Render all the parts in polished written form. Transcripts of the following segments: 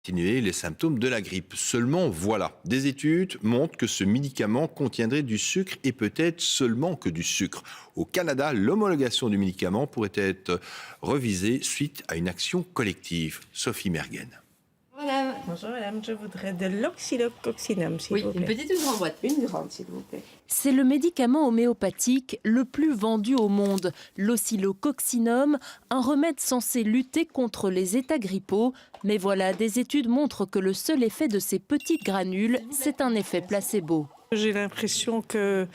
atténuer les symptômes de la grippe. Seulement, voilà, des études montrent que ce médicament contiendrait du sucre et peut-être seulement que du sucre. Au Canada, l'homologation du médicament pourrait être revisée suite à une action collective. Sophie Mergen. Voilà. Bonjour madame, je voudrais de l'oxylococcinum, s'il vous plaît. Une petite ou une grande boîte? Une grande, s'il vous plaît. C'est le médicament homéopathique le plus vendu au monde, l'oscillococcinum, un remède censé lutter contre les états grippaux. Mais voilà, des études montrent que le seul effet de ces petites granules, c'est un effet placebo. J'ai l'impression que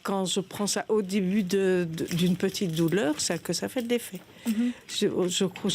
quand je prends ça au début d'une petite douleur, que ça fait de l'effet. Je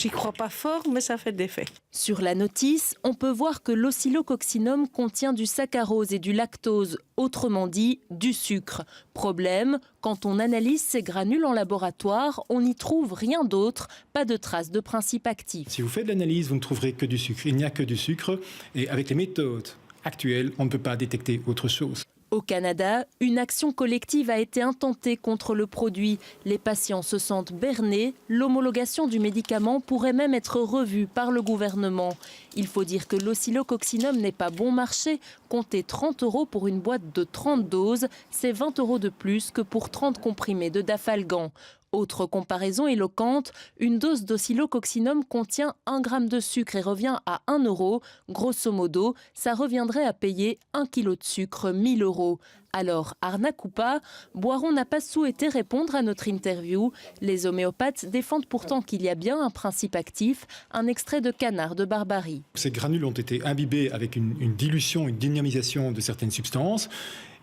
n'y crois pas fort, mais ça fait de l'effet. Sur la notice, on peut voir que l'oscillococcinum contient du saccharose et du lactose, autrement dit du sucre. Problème, quand on analyse ces granules en laboratoire, on n'y trouve rien d'autre, pas de traces de principe actif. Si vous faites de l'analyse, vous ne trouverez que du sucre. Il n'y a que du sucre et avec les méthodes actuelles, on ne peut pas détecter autre chose. Au Canada, une action collective a été intentée contre le produit. Les patients se sentent bernés. L'homologation du médicament pourrait même être revue par le gouvernement. Il faut dire que l'oscillococcinum n'est pas bon marché. Comptez 30 € pour une boîte de 30 doses, c'est 20 € de plus que pour 30 comprimés de Dafalgan. Autre comparaison éloquente, une dose d'oscillococcinum contient 1 gramme de sucre et revient à 1 €. Grosso modo, ça reviendrait à payer 1 kg de sucre 1 000 €. Alors, arnaque ou pas, Boiron n'a pas souhaité répondre à notre interview. Les homéopathes défendent pourtant qu'il y a bien un principe actif, un extrait de Canard de Barbarie. Ces granules ont été imbibées avec une dilution, une dynamisation de certaines substances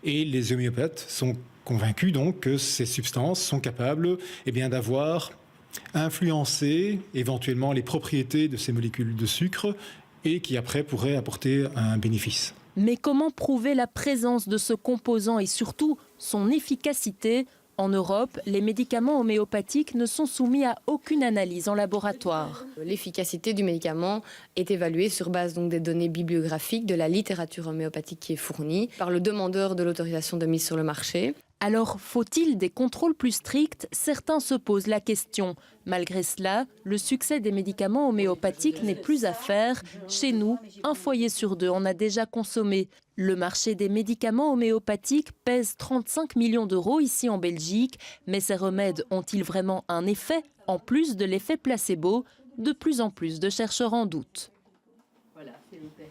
et les homéopathes sont convaincus donc que ces substances sont capables d'avoir influencé éventuellement les propriétés de ces molécules de sucre et qui après pourraient apporter un bénéfice. Mais comment prouver la présence de ce composant et surtout son efficacité ? En Europe, les médicaments homéopathiques ne sont soumis à aucune analyse en laboratoire. L'efficacité du médicament est évaluée sur base donc des données bibliographiques de la littérature homéopathique qui est fournie par le demandeur de l'autorisation de mise sur le marché. Alors, faut-il des contrôles plus stricts ? Certains se posent la question. Malgré cela, le succès des médicaments homéopathiques n'est plus à faire. Chez nous, 1 foyer sur 2 en a déjà consommé. Le marché des médicaments homéopathiques pèse 35 millions € ici en Belgique. Mais ces remèdes ont-ils vraiment un effet, en plus de l'effet placebo ? De plus en plus de chercheurs en doutent. Voilà, s'il vous plaît.